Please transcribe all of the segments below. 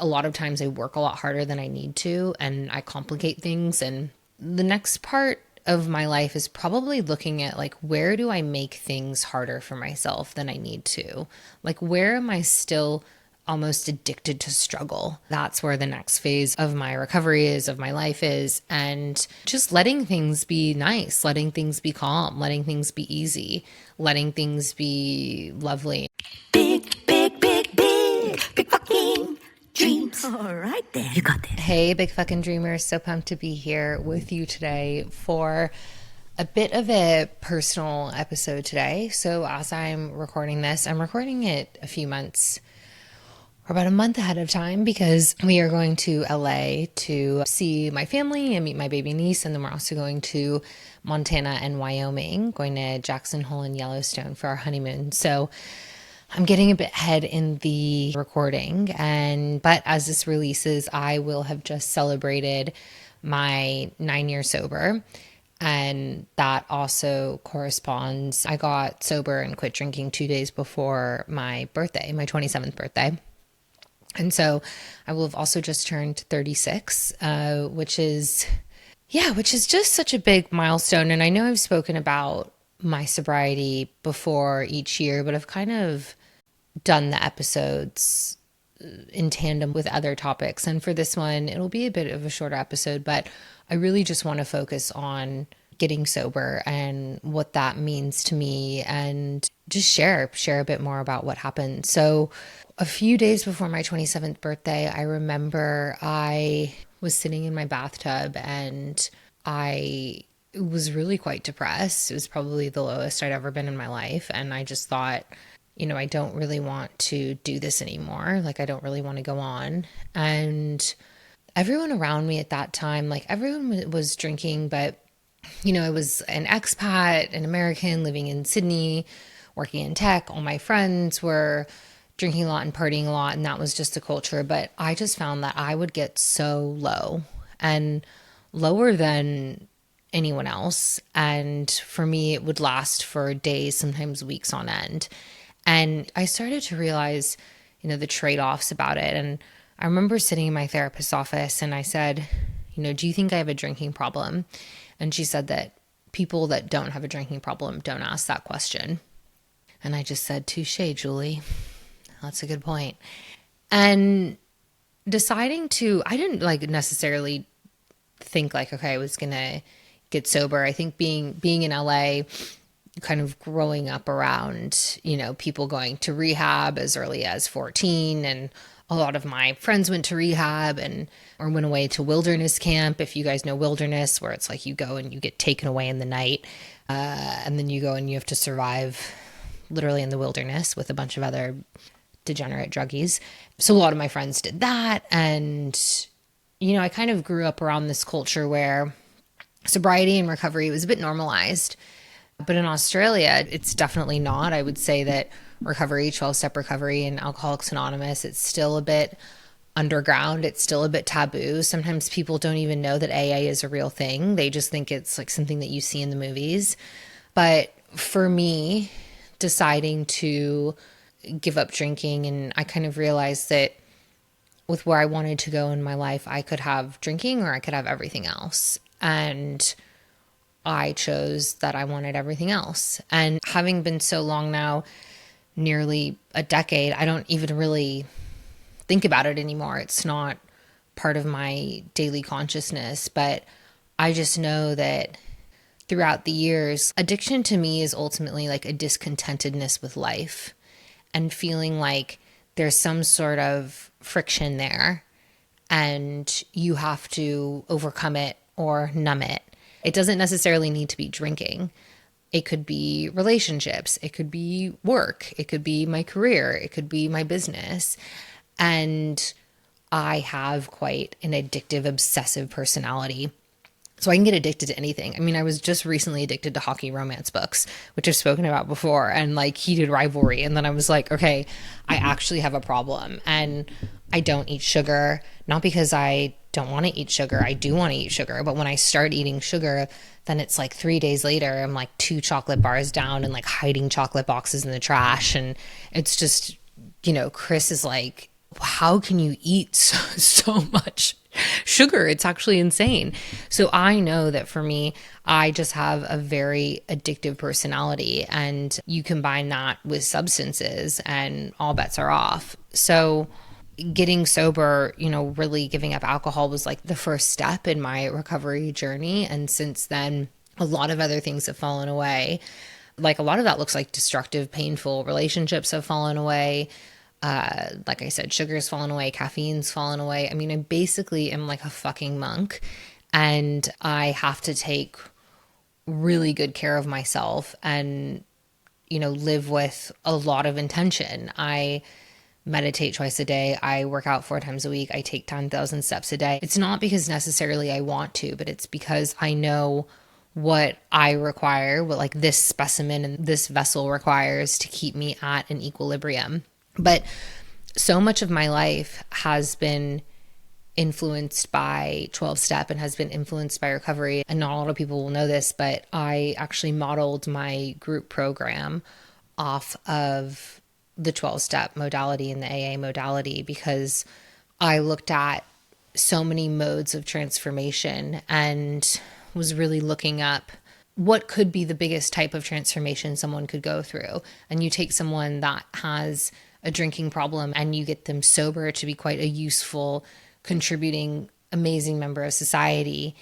a lot of times I work a lot harder than I need to, and I complicate things. And the next part of my life is probably looking at like, where do I make things harder for myself than I need to? Like, where am I still almost addicted to struggle? That's where the next phase of my recovery is, of my life is. And just letting things be nice, letting things be calm, letting things be easy, letting things be lovely. Big fucking dreams. All right then. You got this. Hey, big fucking dreamers. So pumped to be here with you today for a bit of a personal episode today. So as I'm recording this, I'm recording it a few months or about a month ahead of time because we are going to LA to see my family and meet my baby niece. And then we're also going to Montana and Wyoming, going to Jackson Hole and Yellowstone for our honeymoon. So I'm getting a bit ahead in the recording, but as this releases, I will have just celebrated my 9-year sober. And that also corresponds. I got sober and quit drinking 2 days before my birthday, my 27th birthday. And so I will have also just turned 36, which is just such a big milestone. And I know I've spoken about my sobriety before each year, but I've kind of done the episodes in tandem with other topics. And for this one, it'll be a bit of a shorter episode, but I really just want to focus on getting sober and what that means to me and just share a bit more about what happened. So a few days before my 27th birthday, I remember I was sitting in my bathtub and I was really quite depressed. It was probably the lowest I'd ever been in my life. And I just thought, I don't really want to do this anymore. Like, I don't really want to go on. And everyone around me at that time, like everyone was drinking, but I was an expat, an American living in Sydney, working in tech. All my friends were drinking a lot and partying a lot, and that was just the culture. But I just found that I would get so low and lower than anyone else. And for me, it would last for days, sometimes weeks on end. And I started to realize, the trade-offs about it. And I remember sitting in my therapist's office and I said, do you think I have a drinking problem? And she said that people that don't have a drinking problem don't ask that question. And I just said, touche, Julie. That's a good point. And I didn't necessarily think okay, I was going to get sober. I think being in LA, kind of growing up around, people going to rehab as early as 14, and a lot of my friends went to rehab or went away to wilderness camp. If you guys know wilderness, where it's like you go and you get taken away in the night, and then you go and you have to survive literally in the wilderness with a bunch of other degenerate druggies. So a lot of my friends did that. And, I kind of grew up around this culture where sobriety and recovery was a bit normalized. But in Australia, it's definitely not. I would say that recovery, 12-step recovery and Alcoholics Anonymous, it's still a bit underground. It's still a bit taboo. Sometimes people don't even know that AA is a real thing. They just think it's like something that you see in the movies. But for me, deciding to give up drinking, and I kind of realized that with where I wanted to go in my life, I could have drinking or I could have everything else. And I chose that I wanted everything else. And having been so long now, nearly a decade, I don't even really think about it anymore. It's not part of my daily consciousness, but I just know that throughout the years, addiction to me is ultimately like a discontentedness with life and feeling like there's some sort of friction there and you have to overcome it or numb it. It doesn't necessarily need to be drinking. It could be relationships. It could be work. It could be my career. It could be my business. And I have quite an addictive, obsessive personality. So I can get addicted to anything. I mean, I was just recently addicted to hockey romance books, which I've spoken about before, and like heated rivalry. And then I was like, okay, I actually have a problem. And I don't eat sugar, not because I don't want to eat sugar. I do want to eat sugar. But when I start eating sugar, then it's like 3 days later, I'm like 2 chocolate bars down and like hiding chocolate boxes in the trash. And it's just, Chris is like, how can you eat so much sugar? It's actually insane. So I know that for me, I just have a very addictive personality, and you combine that with substances and all bets are off. So getting sober, really giving up alcohol was like the first step in my recovery journey. And since then, a lot of other things have fallen away. Like a lot of that looks like destructive, painful relationships have fallen away. Like I said, sugar's fallen away, caffeine's fallen away. I mean, I basically am like a fucking monk, and I have to take really good care of myself and, live with a lot of intention. I meditate twice a day. I work out 4 times a week. I take 10,000 steps a day. It's not because necessarily I want to, but it's because I know what I require, what like this specimen and this vessel requires to keep me at an equilibrium. But so much of my life has been influenced by 12-step and has been influenced by recovery. And not a lot of people will know this, but I actually modeled my group program off of the 12-step modality and the AA modality, because I looked at so many modes of transformation and was really looking up what could be the biggest type of transformation someone could go through. And you take someone that has a drinking problem and you get them sober to be quite a useful, contributing, amazing member of society.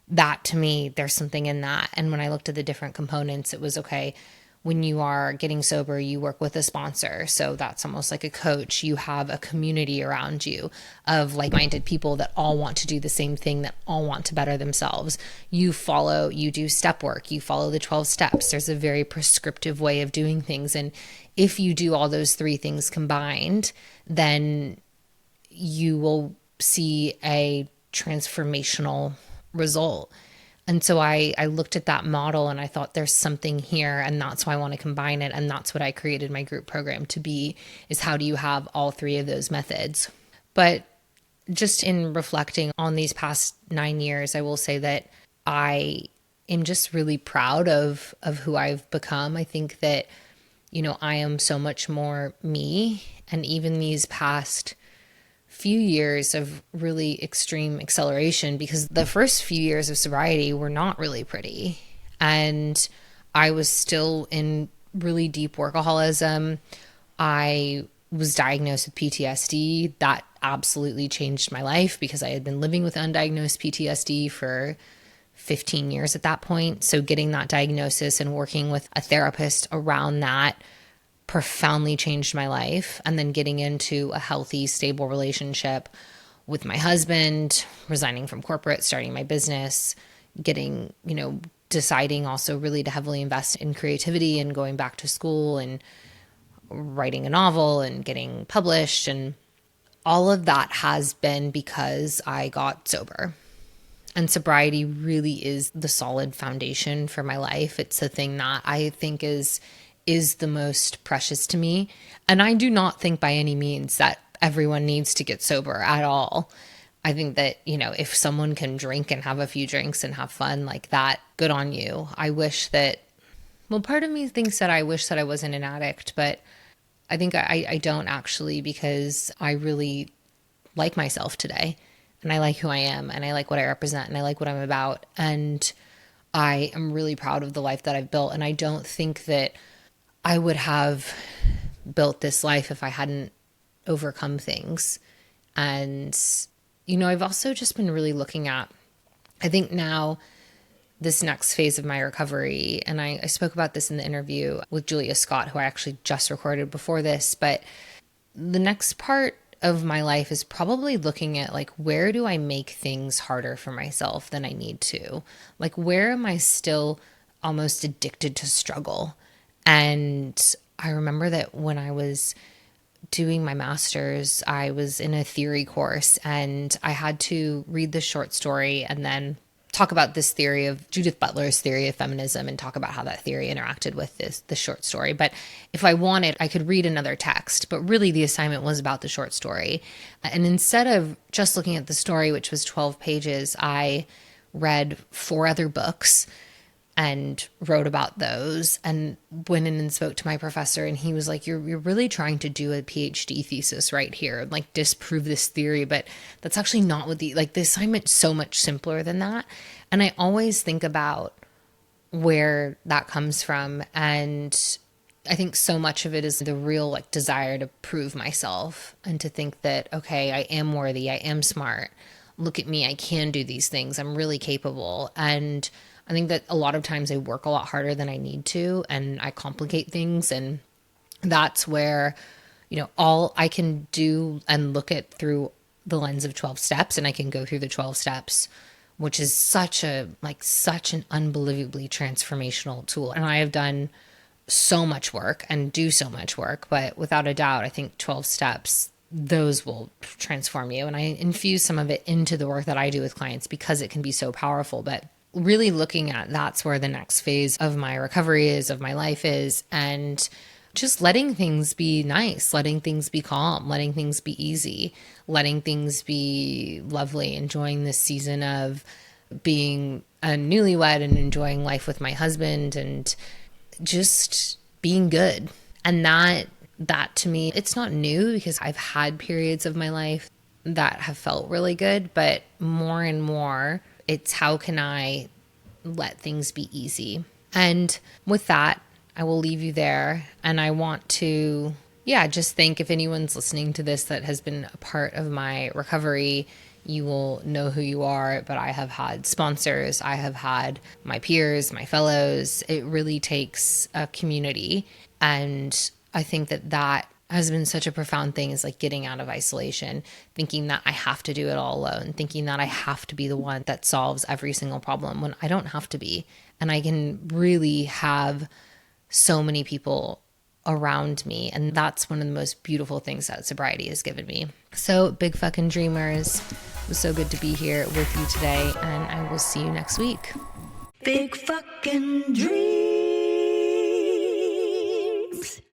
That, to me, there's something in that. And when I looked at the different components, it was okay. When you are getting sober, you work with a sponsor. So that's almost like a coach. You have a community around you of like-minded people that all want to do the same thing, that all want to better themselves. You do step work, you follow the 12 steps. There's a very prescriptive way of doing things. And if you do all those 3 things combined, then you will see a transformational result. And so I looked at that model and I thought there's something here, and that's why I want to combine it. And that's what I created my group program to be, is how do you have all 3 of those methods? But just in reflecting on these past 9 years, I will say that I am just really proud of who I've become. I think that, I am so much more me. And even these past few years of really extreme acceleration, because the first few years of sobriety were not really pretty. And I was still in really deep workaholism. I was diagnosed with PTSD. That absolutely changed my life, because I had been living with undiagnosed PTSD for 15 years at that point. So getting that diagnosis and working with a therapist around that profoundly changed my life. And then getting into a healthy, stable relationship with my husband, resigning from corporate, starting my business, getting, deciding also really to heavily invest in creativity and going back to school and writing a novel and getting published. And all of that has been because I got sober. And sobriety really is the solid foundation for my life. It's the thing that I think is the most precious to me. And I do not think by any means that everyone needs to get sober at all. I think that, if someone can drink and have a few drinks and have fun like that, good on you. I wish that, part of me thinks that I wish that I wasn't an addict, but I think I don't actually, because I really like myself today, and I like who I am, and I like what I represent, and I like what I'm about. And I am really proud of the life that I've built. And I don't think that I would have built this life if I hadn't overcome things. And, I've also just been really looking at, I think now, this next phase of my recovery. And I spoke about this in the interview with Julia Scott, who I actually just recorded before this. But the next part of my life is probably looking at where do I make things harder for myself than I need to? Where am I still almost addicted to struggle? And I remember that when I was doing my master's, I was in a theory course and I had to read this short story and then talk about this theory of Judith Butler's theory of feminism and talk about how that theory interacted with this short story. But if I wanted, I could read another text, but really the assignment was about the short story. And instead of just looking at the story, which was 12 pages, I read 4 other books and wrote about those and went in and spoke to my professor, and he was like, you're really trying to do a PhD thesis right here, like disprove this theory, but that's actually not what the assignment's so much simpler than that. And I always think about where that comes from, and I think so much of it is the real like desire to prove myself and to think that, okay, I am worthy, I am smart, look at me, I can do these things, I'm really capable. And I think that a lot of times I work a lot harder than I need to, and I complicate things. And that's where, all I can do and look at through the lens of 12 steps, and I can go through the 12 steps, which is such an unbelievably transformational tool. And I have done so much work and do so much work, but without a doubt, I think 12 steps, those will transform you. And I infuse some of it into the work that I do with clients because it can be so powerful. But really looking at that's where the next phase of my recovery is, of my life is, and just letting things be nice, letting things be calm, letting things be easy, letting things be lovely, enjoying this season of being a newlywed and enjoying life with my husband and just being good. And that to me, it's not new because I've had periods of my life that have felt really good, but more and more it's how can I let things be easy? And with that, I will leave you there. And I want to, just think if anyone's listening to this that has been a part of my recovery, you will know who you are. But I have had sponsors, I have had my peers, my fellows. It really takes a community. And I think that has been such a profound thing, is like getting out of isolation, thinking that I have to do it all alone, thinking that I have to be the one that solves every single problem when I don't have to be. And I can really have so many people around me. And that's one of the most beautiful things that sobriety has given me. So big fucking dreamers, it was so good to be here with you today, and I will see you next week. Big fucking dream.